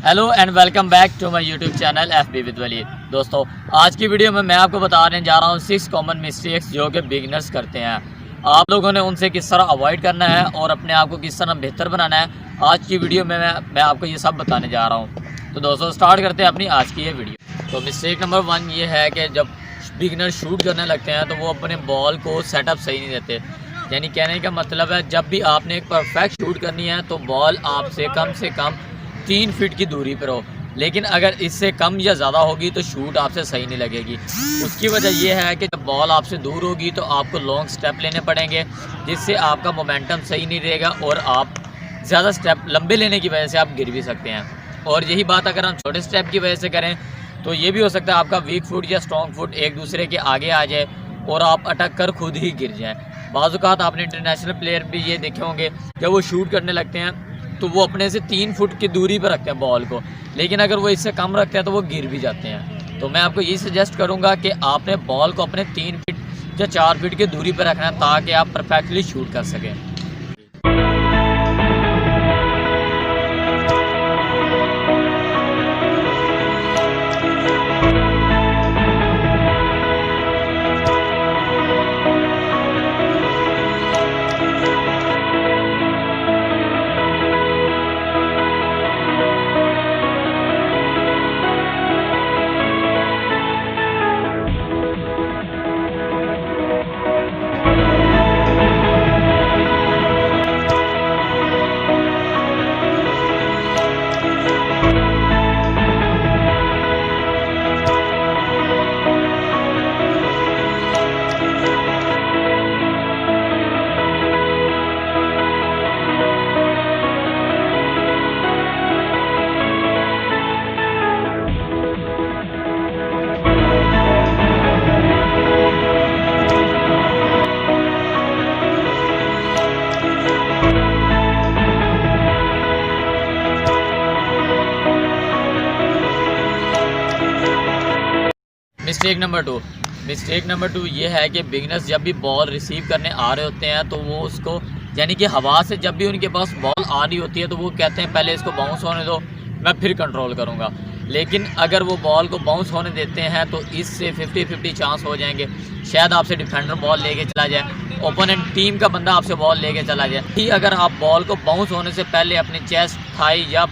Hello and welcome back to my YouTube channel FB with Waleed. दोस्तों, आज की video में मैं आपको बताने जा रहा हूँ 6 कॉमन मिस्टेक्स जो कि बिगिनर्स करते हैं। आप लोगों ने उनसे किस तरह अवॉइड करना है और अपने आप को किस तरह बेहतर बनाना है, आज की वीडियो में मैं आपको ये सब बताने जा रहा हूँ। तो दोस्तों, स्टार्ट करते हैं अपनी आज की ये वीडियो। तो मिस्टेक नंबर 1 ये है कि जब बिगिनर शूट करने लगते हैं तो वो अपने बॉल को सेटअप सही नहीं देते। यानी कहने का मतलब है, जब भी आपने एक परफेक्ट शूट करनी है तो बॉल आपसे कम 3 फीट की दूरी पर हो, लेकिन अगर इससे कम या ज़्यादा होगी तो शूट आपसे सही नहीं लगेगी। उसकी वजह यह है कि जब बॉल आपसे दूर होगी तो आपको लॉन्ग स्टेप लेने पड़ेंगे, जिससे आपका मोमेंटम सही नहीं रहेगा और आप ज़्यादा स्टेप लंबे लेने की वजह से आप गिर भी सकते हैं। और यही बात अगर हम छोटे स्टेप की वजह से करें तो ये भी हो सकता है आपका वीक फुट या स्ट्रॉन्ग फुट एक दूसरे के आगे आ जाए और आप अटक कर खुद ही गिर जाएँ। बाज़ औक़ात आपने इंटरनेशनल प्लेयर भी ये देखे होंगे, जब वो शूट करने लगते हैं तो वो अपने से 3 फुट की दूरी पर रखते हैं बॉल को, लेकिन अगर वो इससे कम रखते हैं तो वो गिर भी जाते हैं। तो मैं आपको यही सजेस्ट करूंगा कि आपने बॉल को अपने 3 फीट या 4 फीट की दूरी पर रखना है, ताकि आप परफेक्टली शूट कर सकें। मिस्टेक नंबर 2 ये है कि बिगिनर्स जब भी बॉल रिसीव करने आ रहे होते हैं तो वो उसको, यानी कि हवा से जब भी उनके पास बॉल आ रही होती है तो वो कहते हैं पहले इसको बाउंस होने दो, मैं फिर कंट्रोल करूँगा। लेकिन अगर वो बॉल को बाउंस होने देते हैं तो इससे 50-50 चांस हो जाएंगे, शायद आपसे डिफेंडर बॉल लेके चला जाए, ओपोनेंट टीम का बंदा आपसे बॉल लेके चला जाए। ही अगर आप बॉल को बाउंस होने से पहले अपनी चेस्ट, थाई या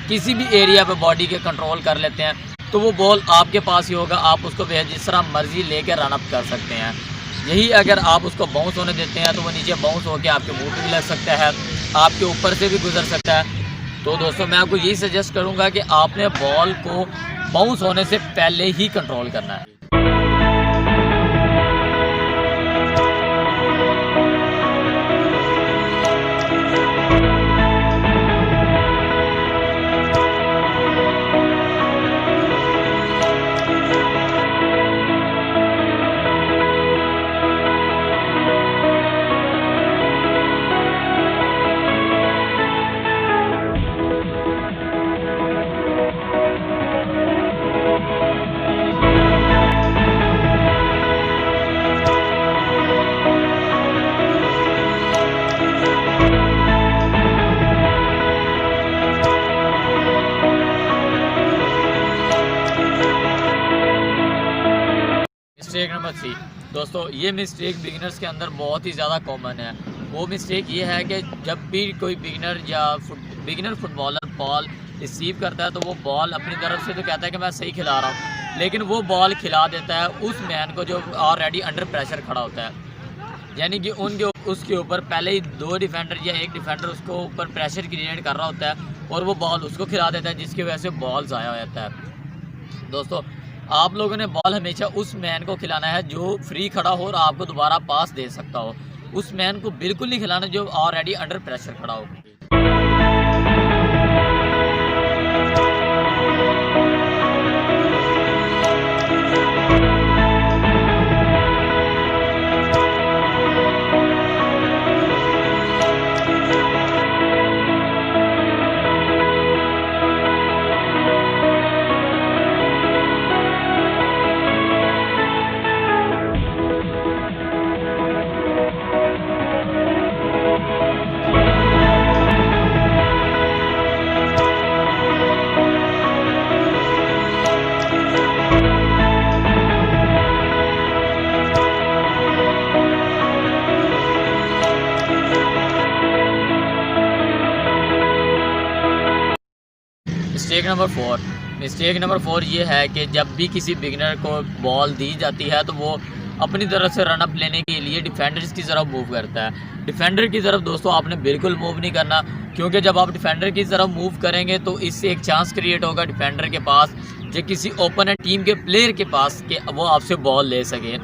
किसी भी एरिया पर बॉडी के कंट्रोल कर लेते हैं तो वो बॉल आपके पास ही होगा, आप उसको जिस तरह मर्जी लेकर रन अप कर सकते हैं। यही अगर आप उसको बाउंस होने देते हैं तो वो नीचे बाउंस होकर आपके मुंह पे भी लग सकता है, आपके ऊपर से भी गुजर सकता है। तो दोस्तों, मैं आपको यही सजेस्ट करूंगा कि आपने बॉल को बाउंस होने से पहले ही कंट्रोल करना है। मिस्टेक नंबर 3 दोस्तों, ये मिस्टेक बिगिनर्स के अंदर बहुत ही ज़्यादा कॉमन है। वो मिस्टेक ये है कि जब भी कोई बिगिनर फुटबॉलर बॉल रिसीव करता है तो वो बॉल अपनी तरफ से तो कहता है कि मैं सही खिला रहा हूँ, लेकिन वो बॉल खिला देता है उस मैन को जो ऑलरेडी अंडर प्रेशर खड़ा होता है। यानी कि उसके ऊपर पहले ही 2 डिफेंडर या 1 डिफेंडर उसको ऊपर प्रेशर क्रिएट कर रहा होता है और वो बॉल उसको खिला देता है, जिसकी वजह से बॉल ज़ाया हो जाता है। दोस्तों, आप लोगों ने बॉल हमेशा उस मैन को खिलाना है जो फ्री खड़ा हो और आपको दोबारा पास दे सकता हो। उस मैन को बिल्कुल नहीं खिलाना जो ऑलरेडी अंडर प्रेशर खड़ा हो। मिस्टेक नंबर 4 ये है कि जब भी किसी बिगिनर को बॉल दी जाती है तो वो अपनी तरफ से रन अप लेने के लिए डिफेंडर्स की तरफ मूव करता है। डिफेंडर की तरफ दोस्तों आपने बिल्कुल मूव नहीं करना, क्योंकि जब आप डिफेंडर की तरफ मूव करेंगे तो इससे एक चांस क्रिएट होगा डिफेंडर के पास या किसी ओपोनेंट टीम के प्लेयर के पास कि वो आपसे बॉल ले सके।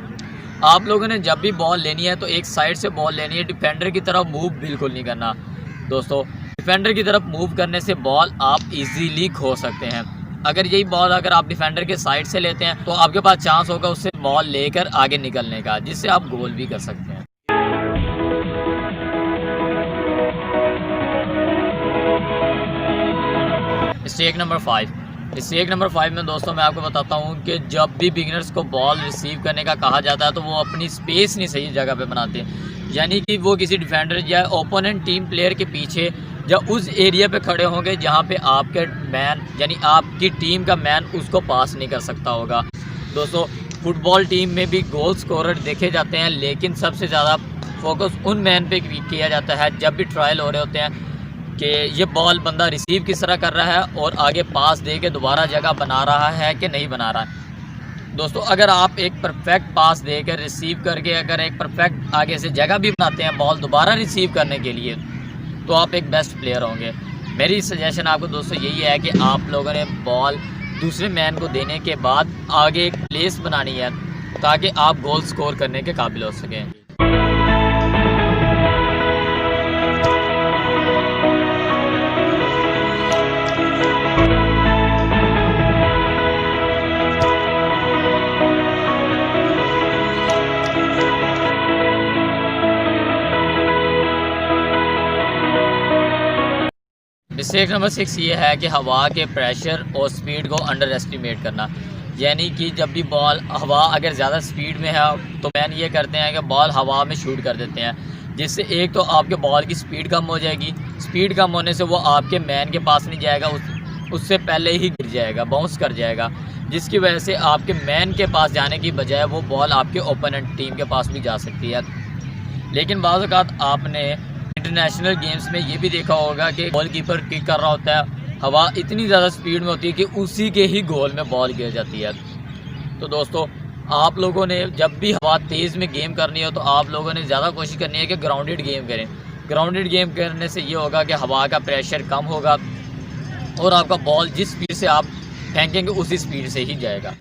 आप लोगों ने जब भी बॉल लेनी है तो एक साइड से बॉल लेनी है, डिफेंडर की तरफ मूव बिल्कुल नहीं करना दोस्तों। डिफेंडर की तरफ मूव करने से बॉल आप इजीली खो सकते हैं। अगर यही बॉल अगर आप डिफेंडर के साइड से लेते हैं तो आपके पास चांस होगा उससे बॉल लेकर आगे निकलने का, जिससे आप गोल भी कर सकते हैं। मिस्टेक नंबर 5 में दोस्तों मैं आपको बताता हूं कि जब भी बिगिनर्स को बॉल रिसीव करने का कहा जाता है तो वो अपनी स्पेस नहीं सही जगह पे बनाते हैं, यानी कि वो किसी डिफेंडर या ओपोनेंट टीम प्लेयर के पीछे या उस एरिया पे खड़े होंगे जहां पे आपके मैन यानी आपकी टीम का मैन उसको पास नहीं कर सकता होगा। दोस्तों फुटबॉल टीम में भी गोल स्कोरर देखे जाते हैं, लेकिन सबसे ज़्यादा फोकस उन मैन पे किया जाता है जब भी ट्रायल हो रहे होते हैं कि ये बॉल बंदा रिसीव किस तरह कर रहा है और आगे पास दे के दोबारा जगह बना रहा है कि नहीं बना रहा है। दोस्तों अगर आप एक परफेक्ट पास देकर रिसीव करके अगर एक परफेक्ट आगे से जगह भी बनाते हैं बॉल दोबारा रिसीव करने के लिए तो आप एक बेस्ट प्लेयर होंगे। मेरी सजेशन आपको दोस्तों यही है कि आप लोगों ने बॉल दूसरे मैन को देने के बाद आगे एक प्लेस बनानी है ताकि आप गोल स्कोर करने के काबिल हो सकें। मिस्टेक नंबर 6 ये है कि हवा के प्रेशर और स्पीड को अंडर एस्टिमेट करना, यानी कि जब भी बॉल हवा अगर ज़्यादा स्पीड में है तो मैन ये करते हैं कि बॉल हवा में शूट कर देते हैं, जिससे एक तो आपके बॉल की स्पीड कम हो जाएगी। स्पीड कम होने से वो आपके मैन के पास नहीं जाएगा, उससे पहले ही गिर जाएगा, बाउंस कर जाएगा, जिसकी वजह से आपके मैन के पास जाने की बजाय वो बॉल आपके ओपोनेंट टीम के पास भी जा सकती है। लेकिन बाज़ औक़ात आपने इंटरनेशनल गेम्स में ये भी देखा होगा कि गोलकीपर किक कर रहा होता है, हवा इतनी ज़्यादा स्पीड में होती है कि उसी के ही गोल में बॉल गिर जाती है। तो दोस्तों आप लोगों ने जब भी हवा तेज़ में गेम करनी हो तो आप लोगों ने ज़्यादा कोशिश करनी है कि ग्राउंडेड गेम करें। ग्राउंडेड गेम करने से ये होगा कि हवा का प्रेशर कम होगा और आपका बॉल जिस स्पीड से आप फेंकेंगे उसी स्पीड से ही जाएगा।